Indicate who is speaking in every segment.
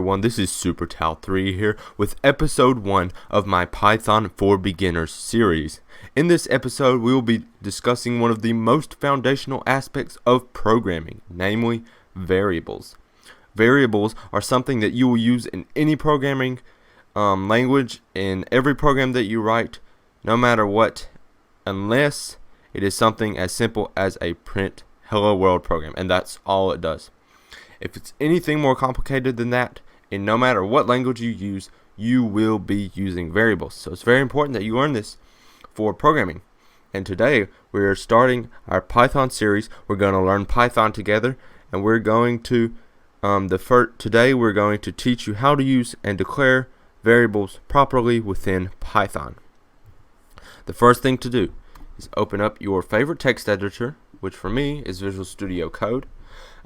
Speaker 1: everyone, this is SuperTal3 here with episode 1 of my Python for Beginners series. In this episode, we will be discussing one of the most foundational aspects of programming, namely variables. Variables are something that you will use in any programming language, in every program that you write, no matter what, unless it is something as simple as a print hello world program, and that's all it does. If it's anything more complicated than that, and no matter what language you use, you will be using variables. So it's very important that you learn this for programming. And today we're starting our Python series. We're going to learn Python together, and we're going to today we're going to teach you how to use and declare variables properly within Python. The first thing to do is open up your favorite text editor, which for me is Visual Studio Code.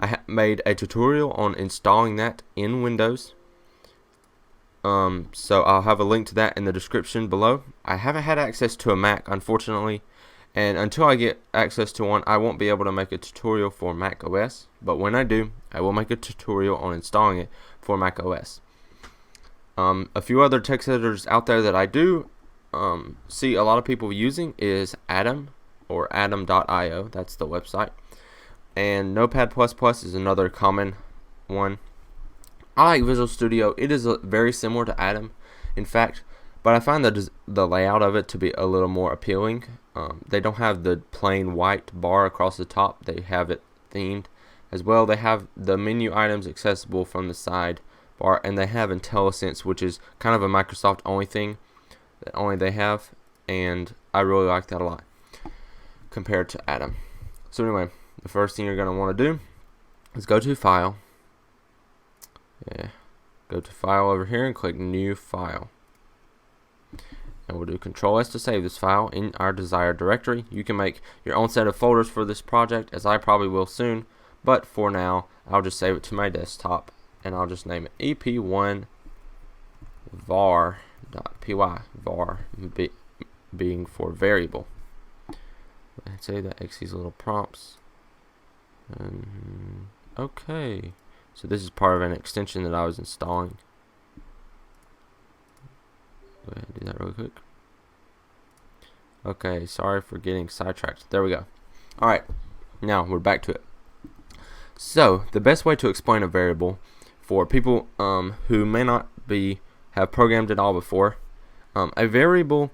Speaker 1: I made a tutorial on installing that in Windows, so I'll have a link to that in the description below. I haven't had access to a Mac, unfortunately, and until I get access to one, I won't be able to make a tutorial for Mac OS, but when I do, I will make a tutorial on installing it for Mac OS. A few other text editors out there that I do see a lot of people using is Atom, or atom.io, that's the website. And Notepad++ is another common one. I like Visual Studio. It is very similar to Atom, in fact, but I find the layout of it to be a little more appealing. They don't have the plain white bar across the top. They have it themed as well. They have the menu items accessible from the side bar, and they have IntelliSense, which is kind of a Microsoft only thing that only they have, and I really like that a lot compared to Atom. So anyway, the first thing you're going to want to do is go to File. Go to File over here and click New File. And we'll do Control-S to save this file in our desired directory. You can make your own set of folders for this project, as I probably will soon. But for now, I'll just save it to my desktop, and I'll just name it Ep.1 var.py, var being for variable. I'd say that X these little prompts. Okay, so this is part of an extension that I was installing. Go ahead and do that real quick. Okay, sorry for getting sidetracked. There we go. Alright, now we're back to it. So, the best way to explain a variable for people who may not have programmed it all before, a variable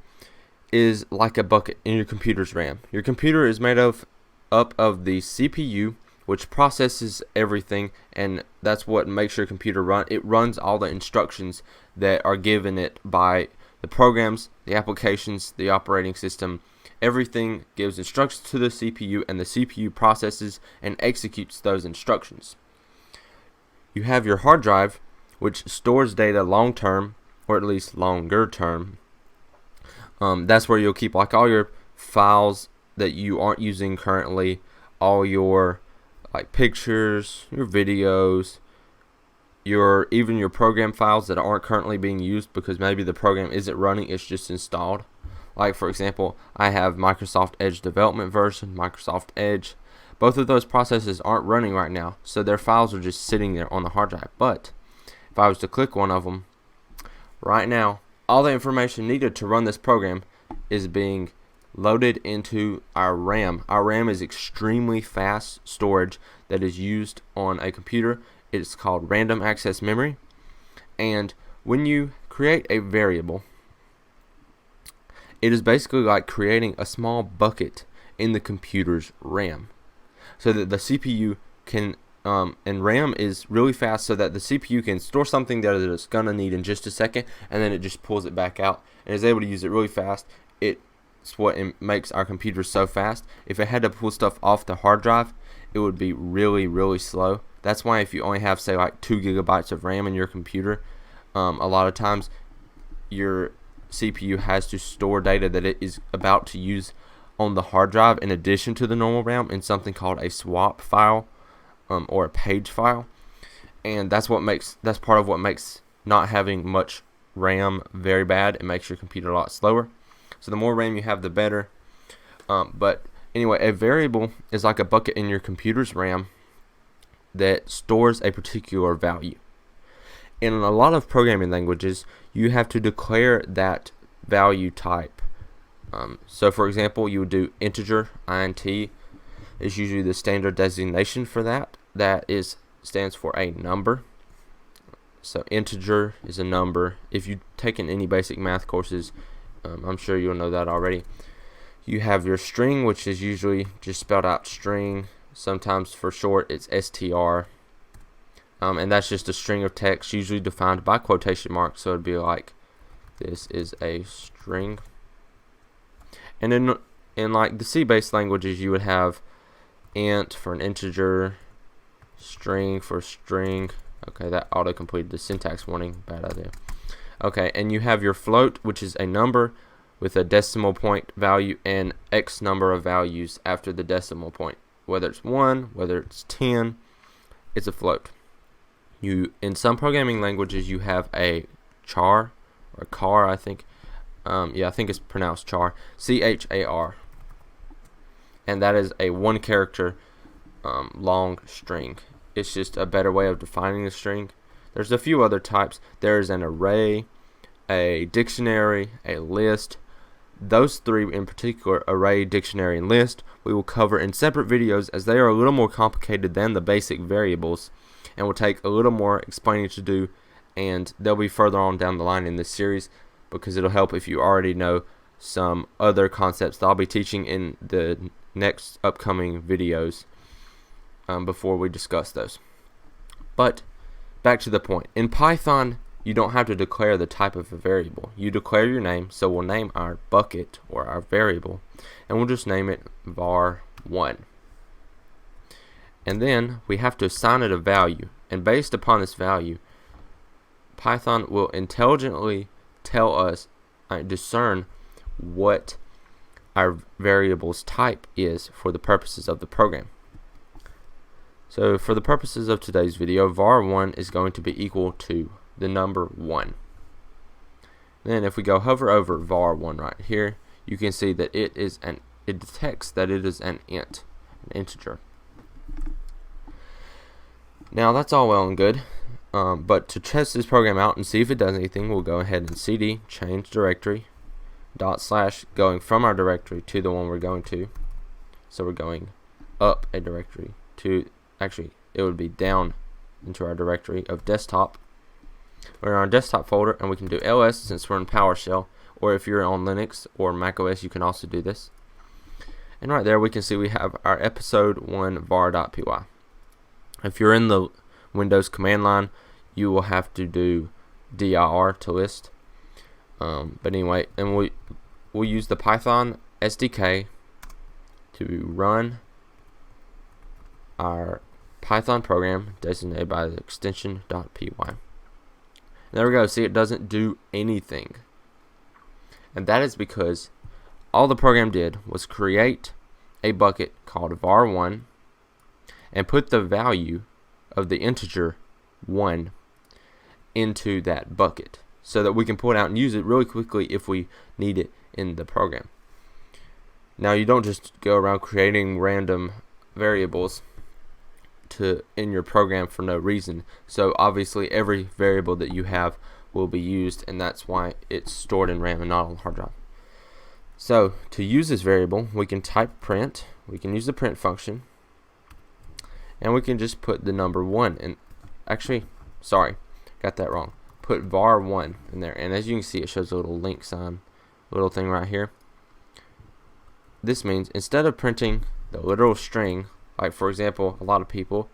Speaker 1: is like a bucket in your computer's RAM. Your computer is made up of the CPU, which processes everything, and that's what makes your computer run. It runs all the instructions that are given it by the programs, the applications, the operating system. Everything gives instructions to the CPU, and the CPU processes and executes those instructions. You have your hard drive, which stores data long term, or at least longer term. That's where you'll keep like all your files that you aren't using currently, all your like pictures, your videos, even your program files that aren't currently being used because maybe the program isn't running, it's just installed. Like for example, I have Microsoft Edge development version, Microsoft Edge. Both of those processes aren't running right now, so their files are just sitting there on the hard drive. But if I was to click one of them right now, all the information needed to run this program is being loaded into our RAM. Our RAM is extremely fast storage that is used on a computer. It's called random access memory. And when you create a variable, it is basically like creating a small bucket in the computer's RAM, so that the CPU can and RAM is really fast, so that the CPU can store something that it's gonna need in just a second, and then it just pulls it back out and is able to use it really fast. It's what makes our computer so fast. If it had to pull stuff off the hard drive, it would be really, really slow. That's why if you only have, say, like 2 gigabytes of RAM in your computer, a lot of times your CPU has to store data that it is about to use on the hard drive in addition to the normal RAM in something called a swap file or a page file. And that's part of what makes not having much RAM very bad. It makes your computer a lot slower. So the more RAM you have, the better. But anyway, a variable is like a bucket in your computer's RAM that stores a particular value. in a lot of programming languages, you have to declare that value type. So for example, you would do integer, int is usually the standard designation for that. That stands for a number. So integer is a number. If you've taken any basic math courses, I'm sure you'll know that already. You have your string, which is usually just spelled out string. Sometimes for short it's str. And that's just a string of text, usually defined by quotation marks. So it'd be like, this is a string. And then in like the C-based languages, you would have int for an integer, string for string. Okay, that auto-completed the syntax warning. Bad idea. Okay, and you have your float, which is a number with a decimal point value and X number of values after the decimal point. Whether it's 1, whether it's 10, it's a float. In some programming languages, you have a char, or car, I think. I think it's pronounced char, C-H-A-R. And that is a one character long string. It's just a better way of defining a string. There's a few other types. There's an array, a dictionary, a list. Those three in particular, array, dictionary, and list, we will cover in separate videos, as they are a little more complicated than the basic variables and will take a little more explaining to do, and they'll be further on down the line in this series, because it'll help if you already know some other concepts that I'll be teaching in the next upcoming videos before we discuss those. But back to the point. In Python, you don't have to declare the type of a variable. You declare your name, so we'll name our bucket or our variable, and we'll just name it var1. And then we have to assign it a value, and based upon this value, Python will intelligently tell us, discern what our variable's type is for the purposes of the program. So for the purposes of today's video, var1 is going to be equal to the number 1. Then if we go hover over var1 right here, you can see that it detects that it is an int, an integer. Now that's all well and good, but to test this program out and see if it does anything, we'll go ahead and cd change directory / going from our directory to the one we're going to. So we're going up a directory to, actually it would be down into our directory of desktop. We're in our desktop folder, and we can do ls since we're in PowerShell, or if you're on Linux or macOS, you can also do this. And right there we can see we have our Ep.1 var.py. If you're in the Windows command line, you will have to do dir to list. But anyway, and we'll use the Python SDK to run our Python program designated by the extension .py. And there we go. See, it doesn't do anything. And that is because all the program did was create a bucket called var1 and put the value of the integer 1 into that bucket so that we can pull it out and use it really quickly if we need it in the program. Now, you don't just go around creating random variables in your program for no reason. So obviously every variable that you have will be used, and that's why it's stored in RAM and not on the hard drive. So to use this variable, we can type print, we can use the print function, and we can just put the number 1 in. Actually, sorry, got that wrong. Put var1 in there, and as you can see, it shows a little link sign, little thing right here. This means instead of printing the literal string, like for example, a lot of people,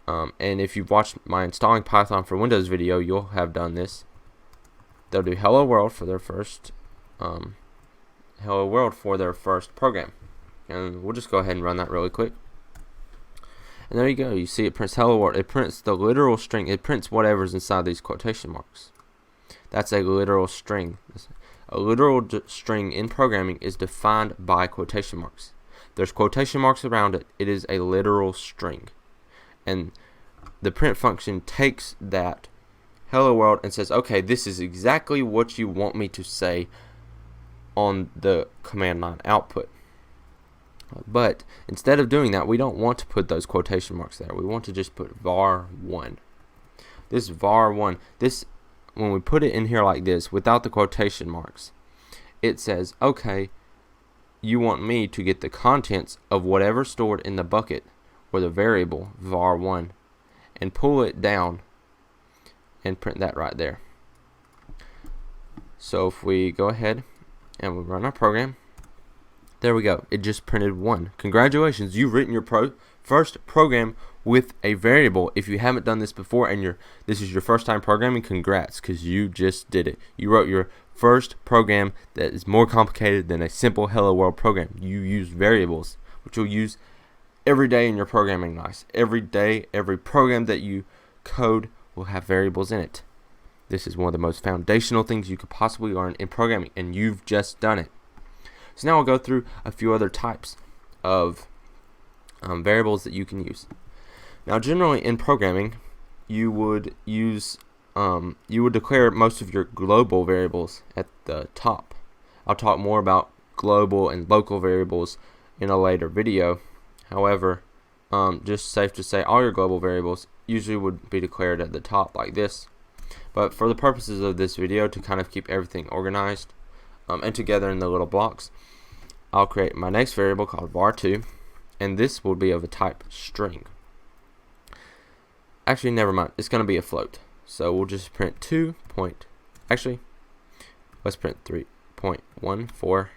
Speaker 1: and if you've watched my installing Python for Windows video, you'll have done this. They'll do hello world for their first program, and we'll just go ahead and run that really quick. And there you go. You see, it prints hello world. It prints the literal string. It prints whatever's inside these quotation marks. That's a literal string. A literal string in programming is defined by quotation marks. There's quotation marks around it. It is a literal string. And the print function takes that hello world and says, okay, this is exactly what you want me to say on the command line output. But instead of doing that, we don't want to put those quotation marks there. We want to just put var1. this var1, this, when we put it in here like this without the quotation marks, it says, okay, you want me to get the contents of whatever stored in the bucket or the variable var1 and pull it down and print that right there. So if we go ahead and we run our program, there we go. It just printed 1. Congratulations, you've written your first program with a variable. If you haven't done this before and this is your first time programming, congrats, because you just did it. You wrote your first program that is more complicated than a simple hello world program. You use variables, which you'll use every day in your programming life. Every day, every program that you code will have variables in it. This is one of the most foundational things you could possibly learn in programming, and you've just done it. So now we'll go through a few other types of variables that you can use. Now, generally in programming, you would declare most of your global variables at the top. I'll talk more about global and local variables in a later video. However, just safe to say all your global variables usually would be declared at the top like this. But for the purposes of this video, to kind of keep everything organized and together in the little blocks, I'll create my next variable called var2, and this will be of a type string. Actually, never mind, it's going to be a float. So we'll just print let's print 3.14,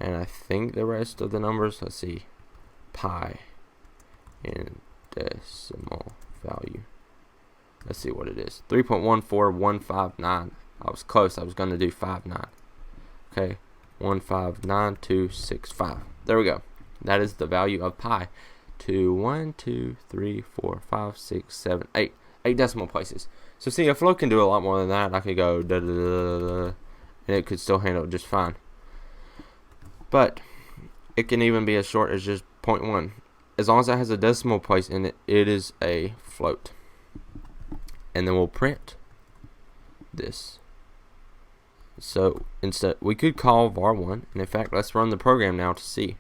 Speaker 1: and I think the rest of the numbers, let's see, pi in decimal value. Let's see what it is. 3.14159. I was close. I was going to do 59. Okay, 159265. There we go. That is the value of pi. 2, 1, 2, 3, 4, 5, 6, 7, 8. 8 decimal places. So see, a float can do a lot more than that. I could go da da da da, and it could still handle it just fine. But it can even be as short as just 0.1. As long as it has a decimal place in it, it is a float. And then we'll print this. So instead, we could call var1, and in fact, let's run the program now to see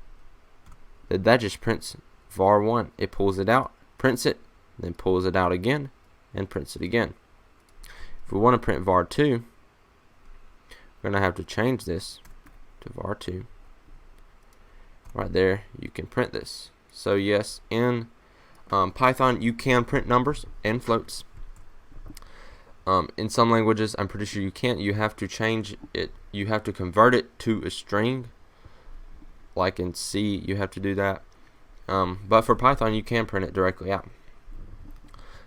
Speaker 1: that just prints var1. It pulls it out, prints it, then pulls it out again, and prints it again. If we want to print var2, we're going to have to change this to var2. Right there, you can print this. So yes, in Python, you can print numbers and floats. In some languages, I'm pretty sure you can't. You have to change it. You have to convert it to a string. Like in C, you have to do that. But for Python, you can print it directly out.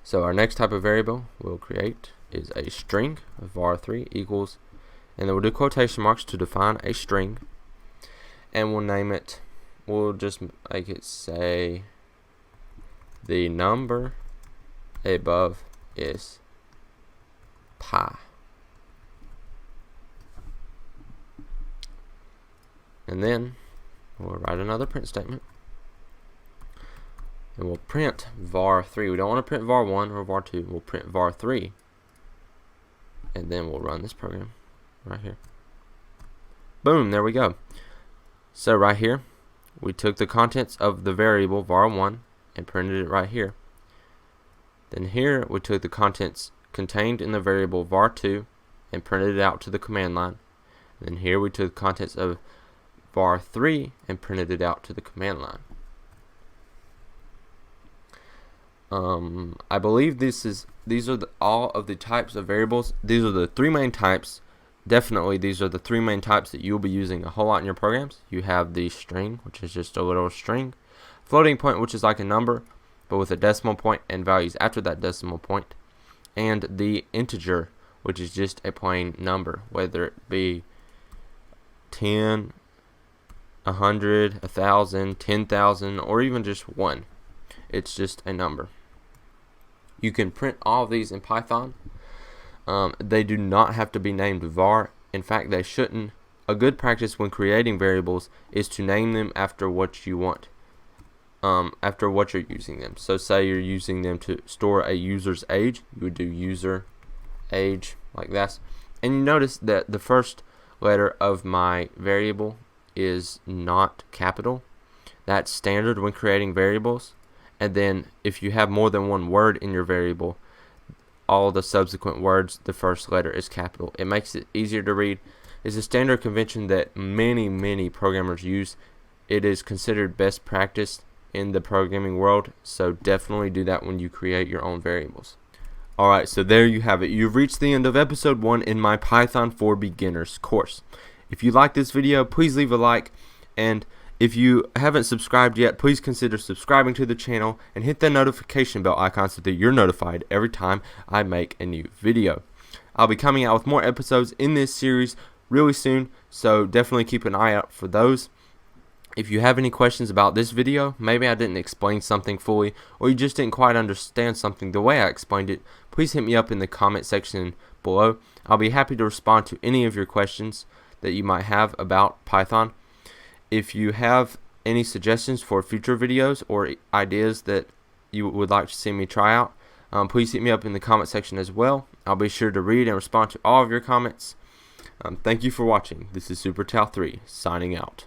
Speaker 1: So our next type of variable we'll create is a string. var3 equals, and then we'll do quotation marks to define a string. And we'll name it, we'll just make it say the number above is pi. And then we'll write another print statement, and we'll print var3. We don't want to print var1 or var2. We'll print var3, and then we'll run this program right here. Boom, there we go. So right here, we took the contents of the variable var1 and printed it right here. Then here, we took the contents contained in the variable var2 and printed it out to the command line. And then here we took the contents of var3 and printed it out to the command line. I believe these are all of the types of variables. These are the three main types. Definitely, these are the three main types that you'll be using a whole lot in your programs. You have the string, which is just a little string, floating point, which is like a number, but with a decimal point and values after that decimal point, and the integer, which is just a plain number, whether it be 10, 100, 1,000, 10,000, or even just 1. It's just a number. You can print all of these in Python. They do not have to be named var. In fact, they shouldn't. A good practice when creating variables is to name them after what you want, after what you're using them. So say you're using them to store a user's age, you would do user age like that. And you notice that the first letter of my variable is not capital. That's standard when creating variables. And then if you have more than one word in your variable, all the subsequent words, the first letter is capital. It makes it easier to read. It's a standard convention that many programmers use. It is considered best practice in the programming world, so definitely do that when you create your own variables. Alright, so there you have it. You've reached the end of episode 1 in my Python for Beginners course. If you like this video, please leave a like, and if you haven't subscribed yet, please consider subscribing to the channel and hit the notification bell icon so that you're notified every time I make a new video. I'll be coming out with more episodes in this series really soon, so definitely keep an eye out for those. If you have any questions about this video, maybe I didn't explain something fully, or you just didn't quite understand something the way I explained it, please hit me up in the comment section below. I'll be happy to respond to any of your questions that you might have about Python. If you have any suggestions for future videos or ideas that you would like to see me try out, please hit me up in the comment section as well. I'll be sure to read and respond to all of your comments. Thank you for watching. This is SuperTal3 signing out.